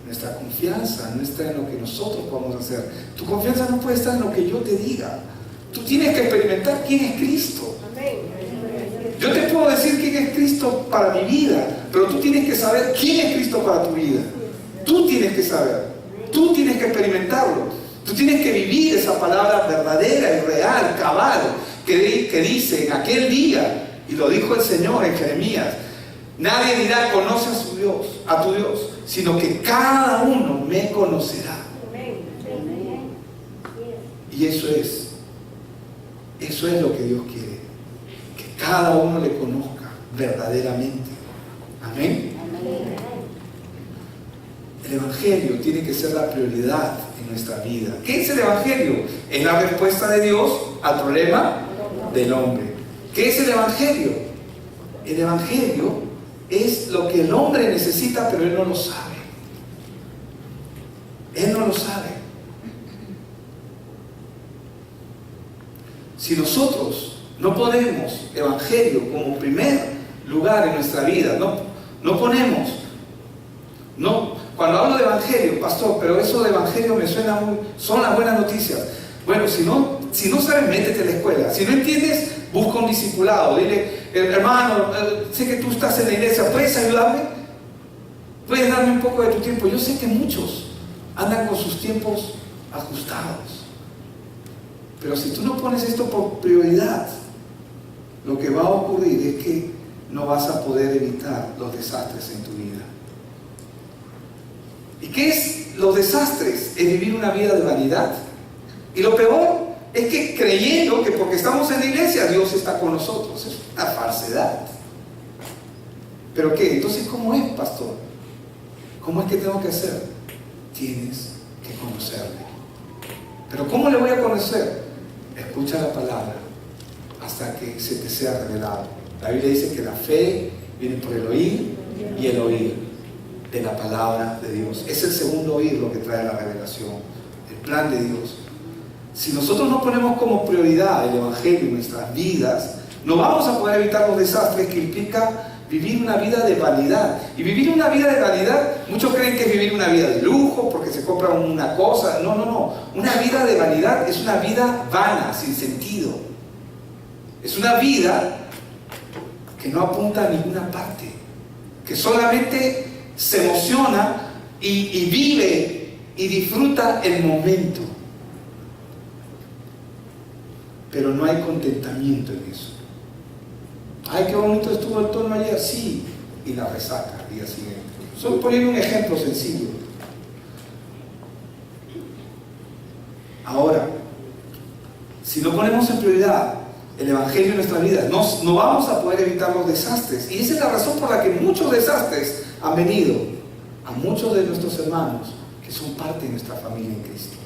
Nuestra confianza no está en lo que nosotros podemos hacer. Tu confianza no puede estar en lo que yo te diga. Tú tienes que experimentar quién es Cristo. Yo te puedo decir quién es Cristo para mi vida, pero tú tienes que saber quién es Cristo para tu vida. Tú tienes que saber. Tú tienes que experimentarlo. Tú tienes que vivir esa palabra verdadera y real, cabal, que dice en aquel día, y lo dijo el Señor en Jeremías, nadie dirá conoce a su Dios, a tu Dios, sino que cada uno me conocerá. Y eso es lo que Dios quiere, que cada uno le conozca verdaderamente. Amén. El Evangelio tiene que ser la prioridad en nuestra vida. ¿Qué es el Evangelio? Es la respuesta de Dios al problema del hombre. ¿Qué es el Evangelio? El Evangelio es lo que el hombre necesita, pero él no lo sabe. Él no lo sabe. Si nosotros no ponemos Evangelio como primer lugar en nuestra vida, no ponemos, cuando hablo de Evangelio, pastor, pero eso de Evangelio me suena son las buenas noticias. Bueno, si no sabes, métete a la escuela. Si no entiendes, busca un discipulado. Dile, hermano, sé que tú estás en la iglesia, ¿puedes ayudarme? ¿Puedes darme un poco de tu tiempo? Yo sé que muchos andan con sus tiempos ajustados. Pero si tú no pones esto por prioridad, lo que va a ocurrir es que no vas a poder evitar los desastres en tu vida. ¿Y qué es los desastres? Es vivir una vida de vanidad. Y lo peor es que creyendo que porque estamos en la iglesia Dios está con nosotros. Es una falsedad. ¿Pero qué? Entonces, ¿cómo es, pastor? ¿Cómo es que tengo que hacer? Tienes que conocerle. ¿Pero cómo le voy a conocer? Escucha la palabra hasta que se te sea revelado. La Biblia dice que la fe viene por el oír y el oír de la palabra de Dios. Es el segundo oír lo que trae la revelación, el plan de Dios. Si nosotros no ponemos como prioridad el Evangelio en nuestras vidas, no vamos a poder evitar los desastres que implica vivir una vida de vanidad. Y vivir una vida de vanidad, muchos creen que es vivir una vida de lujo porque se compran una cosa. No. Una vida de vanidad es una vida vana, sin sentido. Es una vida que no apunta a ninguna parte, que solamente se emociona y vive y disfruta el momento. Pero no hay contentamiento en eso. Ay, qué bonito estuvo el tono ayer, sí, y la resaca al día siguiente. Solo poniendo un ejemplo sencillo. Ahora, si no ponemos en prioridad el Evangelio en nuestra vida, no vamos a poder evitar los desastres. Y esa es la razón por la que muchos desastres han venido a muchos de nuestros hermanos que son parte de nuestra familia en Cristo.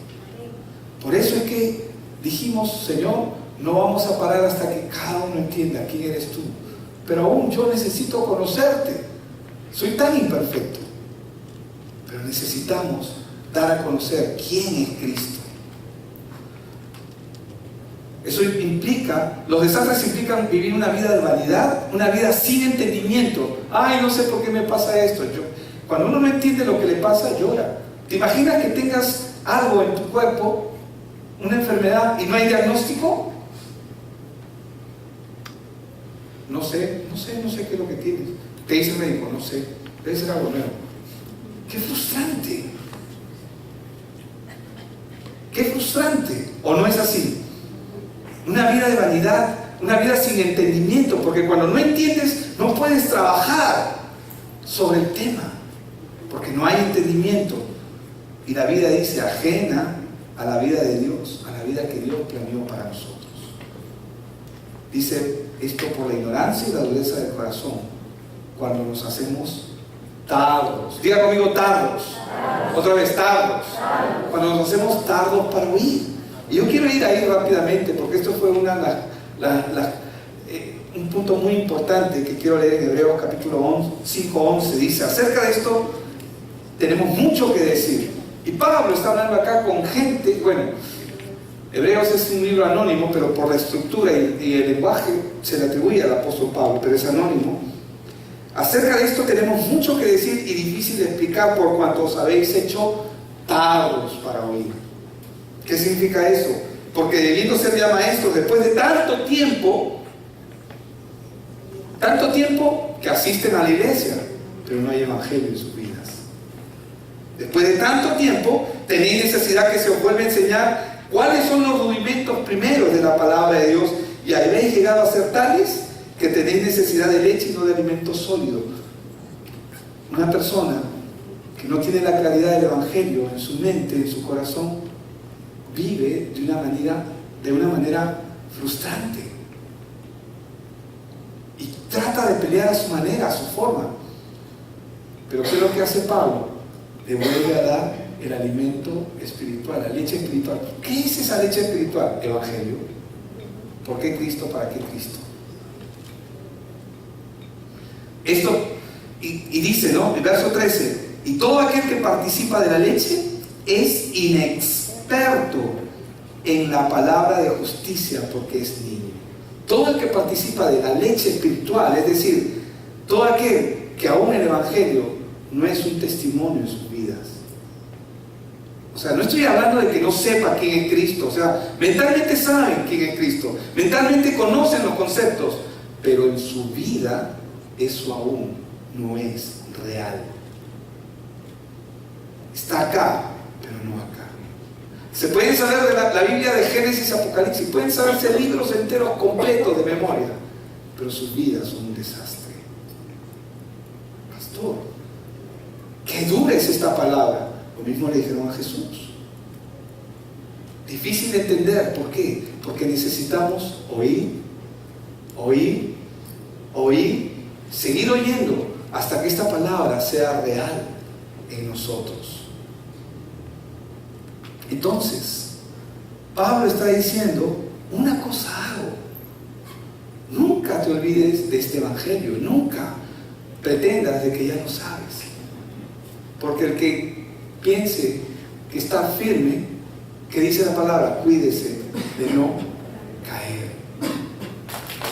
Por eso es que dijimos, Señor, no vamos a parar hasta que cada uno entienda quién eres tú. Pero aún yo necesito conocerte. Soy tan imperfecto. Pero necesitamos dar a conocer quién es Cristo. Eso implica, los desastres implican vivir una vida de vanidad, una vida sin entendimiento. Ay, no sé por qué me pasa esto. Cuando uno no entiende lo que le pasa, llora. ¿Te imaginas que tengas algo en tu cuerpo, una enfermedad, y no hay diagnóstico? No sé qué es lo que tienes. Te dice el médico, no sé, debe ser algo nuevo. ¡Qué frustrante! ¡Qué frustrante! ¿O no es así? Una vida de vanidad, una vida sin entendimiento, porque cuando no entiendes, no puedes trabajar sobre el tema, porque no hay entendimiento. Y la vida dice ajena a la vida de Dios, a la vida que Dios planeó para nosotros. Dice esto por la ignorancia y la dureza del corazón, cuando nos hacemos tardos. Diga conmigo tardos. Otra vez tardos. Cuando nos hacemos tardos para oír. Y yo quiero ir ahí rápidamente porque esto fue un punto muy importante que quiero leer en Hebreos capítulo 5:11. Dice, acerca de esto tenemos mucho que decir. Y Pablo está hablando acá con gente, bueno, Hebreos es un libro anónimo, pero por la estructura y el lenguaje se le atribuye al apóstol Pablo, pero es anónimo. Acerca de esto tenemos mucho que decir y difícil de explicar por cuanto os habéis hecho tardos para oír. ¿Qué significa eso? Porque debiendo ser ya maestros, después de tanto tiempo que asisten a la iglesia, pero no hay evangelio en sus vidas. Después de tanto tiempo, tenéis necesidad que se os vuelva a enseñar cuáles son los rudimentos primeros de la palabra de Dios, y habéis llegado a ser tales que tenéis necesidad de leche y no de alimento sólido. Una persona que no tiene la claridad del evangelio en su mente, en su corazón, vive de una manera frustrante y trata de pelear a su manera, a su forma. Pero ¿qué es lo que hace Pablo? Le vuelve a dar el alimento espiritual, la leche espiritual. ¿Qué es esa leche espiritual? Evangelio. ¿Por qué Cristo? ¿Para qué Cristo? Esto, y dice, ¿no? El verso 13, y todo aquel que participa de la leche es inexperto en la palabra de justicia porque es niño. Todo el que participa de la leche espiritual, es decir, todo aquel que aún el evangelio no es un testimonio en sus vidas. O sea, no estoy hablando de que no sepa quién es Cristo. O sea, mentalmente saben quién es Cristo, mentalmente conocen los conceptos, pero en su vida eso aún no es real. Está acá, pero no acá. Se pueden saber de la Biblia de Génesis, Apocalipsis, pueden saberse libros enteros completos de memoria, pero sus vidas son un desastre. Pastor, qué dura es esta palabra. Lo mismo le dijeron a Jesús. Difícil de entender. ¿Por qué? Porque necesitamos oír, seguir oyendo hasta que esta palabra sea real en nosotros. Entonces, Pablo está diciendo, una cosa hago. Nunca te olvides de este evangelio, nunca pretendas de que ya lo sabes. Porque el que piense que está firme, que dice la palabra, cuídese de no caer.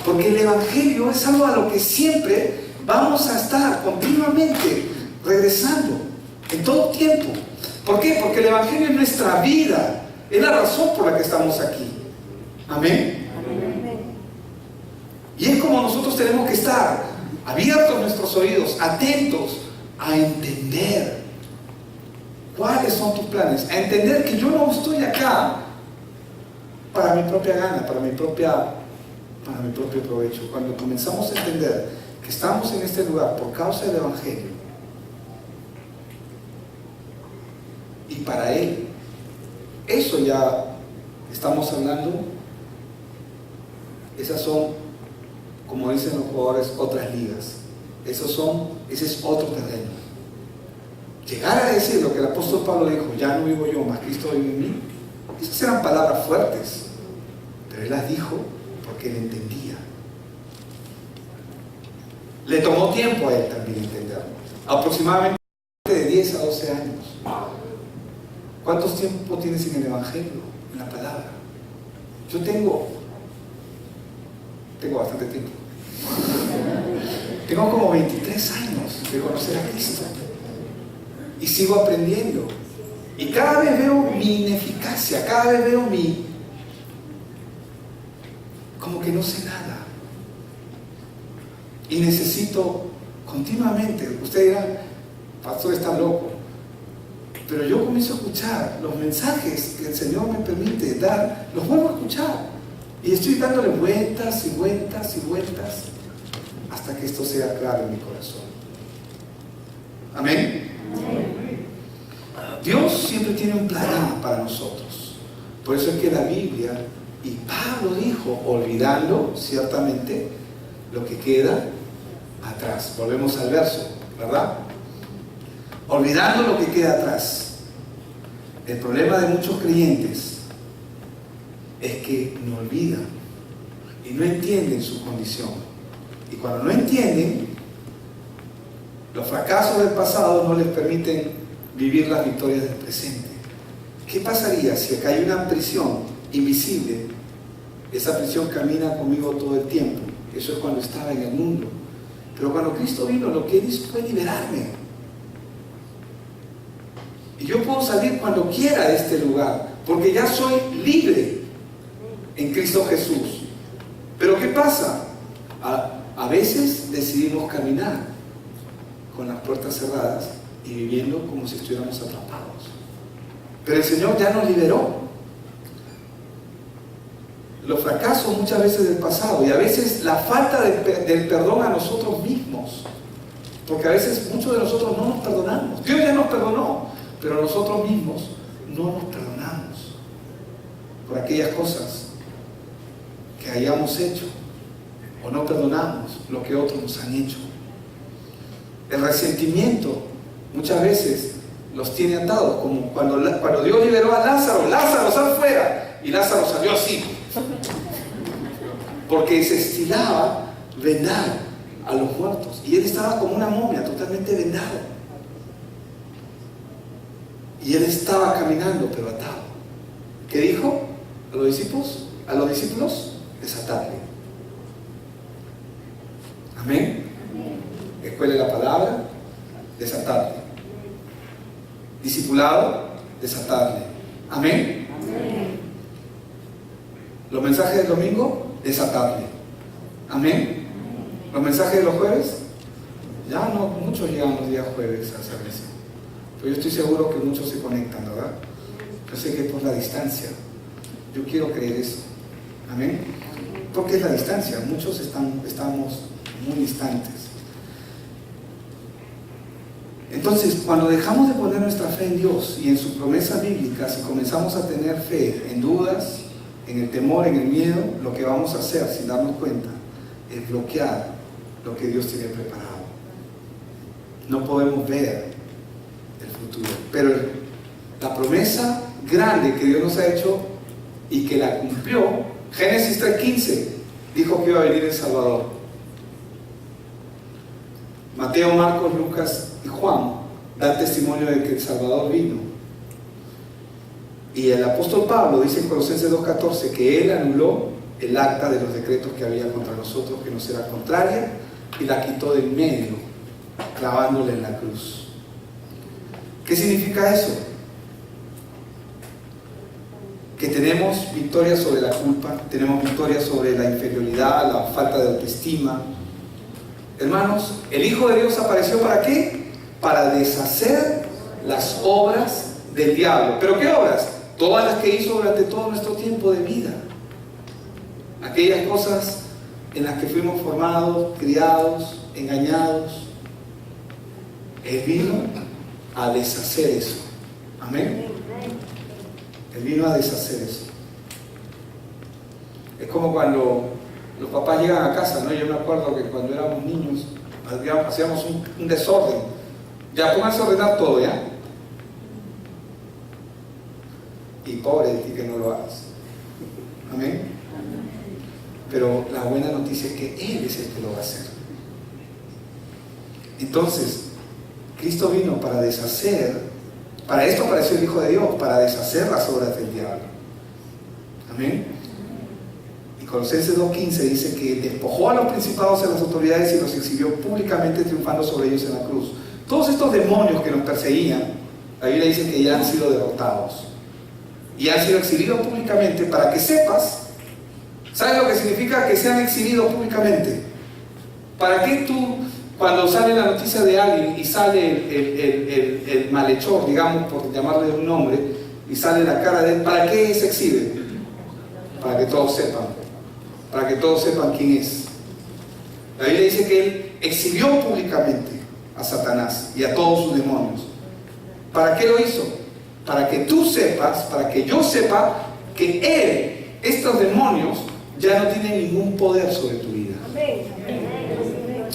Porque el evangelio es algo a lo que siempre vamos a estar continuamente regresando, en todo tiempo. ¿Por qué? Porque el evangelio es nuestra vida, es la razón por la que estamos aquí. Amén. Y es como nosotros tenemos que estar abiertos nuestros oídos, atentos a entender cuáles son tus planes, a entender que yo no estoy acá para mi propia gana, para mi propio provecho. Cuando comenzamos a entender que estamos en este lugar por causa del evangelio y para él, eso ya estamos hablando, esas son, como dicen los jugadores, otras ligas. Ese es otro terreno. Llegar a decir lo que el apóstol Pablo dijo, ya no vivo yo, más Cristo vive en mí, esas eran palabras fuertes, pero él las dijo porque él entendía. Le tomó tiempo a él también entenderlo, aproximadamente de 10 a 12 años. ¿Cuántos tiempo tienes en el evangelio, en la palabra? Yo tengo bastante tiempo. Tengo como 23 años de conocer a Cristo. Y sigo aprendiendo. Y cada vez veo mi ineficacia, cada vez veo como que no sé nada. Y necesito continuamente, usted dirá, pastor está loco. Pero yo comienzo a escuchar los mensajes que el Señor me permite dar, los vuelvo a escuchar. Y estoy dándole vueltas y vueltas y vueltas hasta que esto sea claro en mi corazón. Amén. Dios siempre tiene un plan para nosotros. Por eso es que la Biblia Y Pablo dijo, olvidando ciertamente lo que queda atrás. Volvemos al verso, ¿verdad? Olvidando lo que queda atrás. El problema de muchos creyentes es que no olvidan y no entienden su condición. Y cuando no entienden, los fracasos del pasado no les permiten vivir las victorias del presente. ¿Qué pasaría si acá hay una prisión invisible? Esa prisión camina conmigo todo el tiempo. Eso es cuando estaba en el mundo. Pero cuando Cristo vino, lo que Él hizo fue liberarme. Y yo puedo salir cuando quiera de este lugar, porque ya soy libre en Cristo Jesús. Pero ¿qué pasa? A veces decidimos caminar con las puertas cerradas y viviendo como si estuviéramos atrapados. Pero el Señor ya nos liberó. Los fracasos muchas veces del pasado y a veces la falta del perdón a nosotros mismos, porque a veces muchos de nosotros no nos perdonamos. Dios ya nos perdonó, pero nosotros mismos no nos perdonamos por aquellas cosas que hayamos hecho, o no perdonamos lo que otros nos han hecho. El resentimiento muchas veces los tiene atados, como cuando Dios liberó a Lázaro. Lázaro, sal fuera, y Lázaro salió así, porque se estilaba vendar a los muertos, y él estaba como una momia, totalmente vendado, y él estaba caminando pero atado. ¿Qué dijo a los discípulos? Desatadle. Amén. Escuela de la palabra, desatadle. Discipulado, desatadle. Amén. Los mensajes del domingo, desatadle. Amén. Los mensajes de los jueves, ya no muchos llegan los días jueves a hacer misa, pero yo estoy seguro que muchos se conectan, ¿verdad? Yo sé que es por la distancia. Yo quiero creer eso. Amén. Porque es la distancia. Muchos estamos muy distantes. Entonces, cuando dejamos de poner nuestra fe en Dios y en sus promesas bíblicas y comenzamos a tener fe en dudas, en el temor, en el miedo, lo que vamos a hacer sin darnos cuenta es bloquear lo que Dios tiene preparado. No podemos ver el futuro, pero la promesa grande que Dios nos ha hecho y que la cumplió, Génesis 3:15 dijo que iba a venir el Salvador. Mateo, Marcos, Lucas y Juan dan testimonio de que el Salvador vino. Y el apóstol Pablo dice en Colosenses 2:14 que él anuló el acta de los decretos que había contra nosotros, que nos era contraria, y la quitó del medio, clavándola en la cruz. ¿Qué significa eso? Que tenemos victoria sobre la culpa, tenemos victoria sobre la inferioridad, la falta de autoestima. Hermanos, el Hijo de Dios apareció ¿para qué? Para deshacer las obras del diablo. ¿Pero qué obras? Todas las que hizo durante todo nuestro tiempo de vida. Aquellas cosas en las que fuimos formados, criados, engañados. Él vino a deshacer eso. Amén. Él vino a deshacer eso. Es como cuando los papás llegan a casa, ¿no? Yo me acuerdo que cuando éramos niños hacíamos un desorden. Ya, pónganse a ordenar todo, ¿ya? Y pobre de ti que no lo hagas. Amén. Pero la buena noticia es que Él es el que lo va a hacer. Entonces, Cristo vino para deshacer. Para esto apareció el Hijo de Dios, para deshacer las obras del diablo. Amén. Y Colosenses 2:15 dice que despojó a los principados y a las autoridades y los exhibió públicamente, triunfando sobre ellos en la cruz. Todos estos demonios que nos perseguían, la Biblia dice que ya han sido derrotados y han sido exhibidos públicamente para que sepas. ¿Sabes lo que significa que sean exhibidos públicamente? ¿Para qué tú, cuando sale la noticia de alguien y sale el malhechor, digamos, por llamarle de un nombre, y sale la cara de él, ¿para qué se exhibe? Para que todos sepan. Para que todos sepan quién es. La Biblia dice que él exhibió públicamente a Satanás y a todos sus demonios. ¿Para qué lo hizo? Para que tú sepas, para que yo sepa que él estos demonios ya no tienen ningún poder sobre tu vida.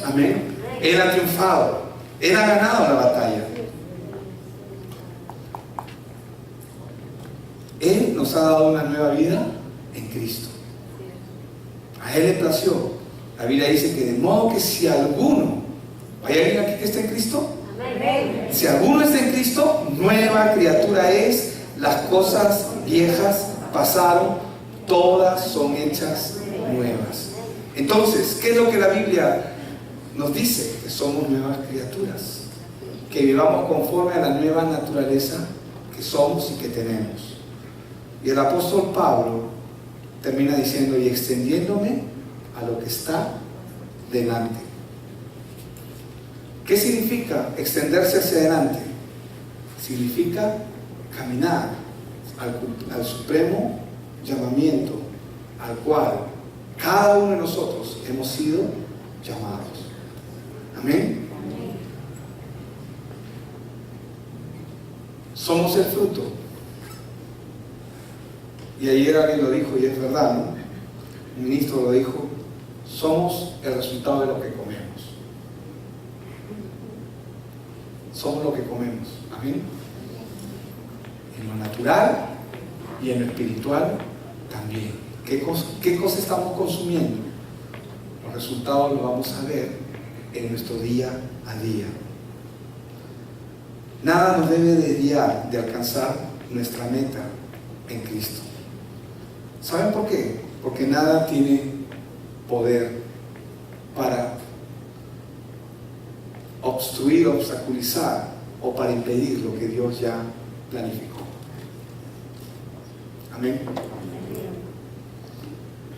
Amén. Él ha triunfado. Él ha ganado la batalla. Él nos ha dado una nueva vida en Cristo. A Él le plació. La Biblia dice que de modo que si alguno, ¿hay alguien aquí que está en Cristo? Amén. Si alguno está en Cristo, nueva criatura es. Las cosas viejas pasaron, todas son hechas nuevas. Entonces, ¿qué es lo que la Biblia nos dice? Que somos nuevas criaturas, que vivamos conforme a la nueva naturaleza que somos y que tenemos. Y el apóstol Pablo termina diciendo: y extendiéndome a lo que está delante. ¿Qué significa extenderse hacia adelante? Significa caminar al supremo llamamiento al cual cada uno de nosotros hemos sido llamados. Amén. Somos el fruto. Y ayer alguien lo dijo, y es verdad, ¿no? Un ministro lo dijo: somos el resultado de lo que comemos. Somos lo que comemos. Amén. En lo natural y en lo espiritual también. ¿Qué cosa estamos consumiendo? Los resultados los vamos a ver en nuestro día a día. Nada nos debe desviar de alcanzar nuestra meta en Cristo. ¿Saben por qué? Porque nada tiene poder para obstruir, obstaculizar o para impedir lo que Dios ya planificó. Amén.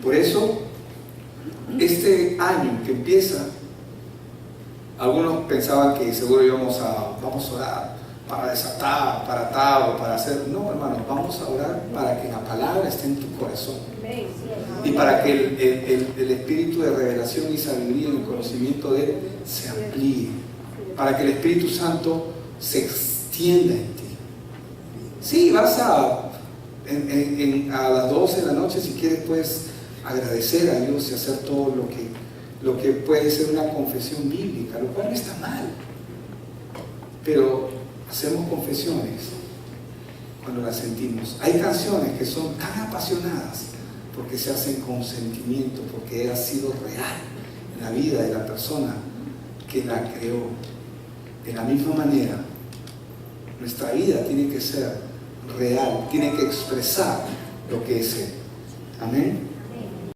Por eso, este año que empieza, algunos pensaban que seguro vamos a orar para desatar, para atar o para hacer. No, hermanos, vamos a orar para que la palabra esté en tu corazón. Y para que el espíritu de revelación y sabiduría y el conocimiento de Él se amplíe. Para que el Espíritu Santo se extienda en ti. Sí, vas a las 12 de la noche, si quieres, puedes agradecer a Dios y hacer todo lo que puede ser una confesión bíblica, lo cual no está mal. Pero hacemos confesiones cuando las sentimos. Hay canciones que son tan apasionadas porque se hacen con sentimiento, porque ha sido real en la vida de la persona que la creó. De la misma manera, nuestra vida tiene que ser real, tiene que expresar lo que es Él. Amén.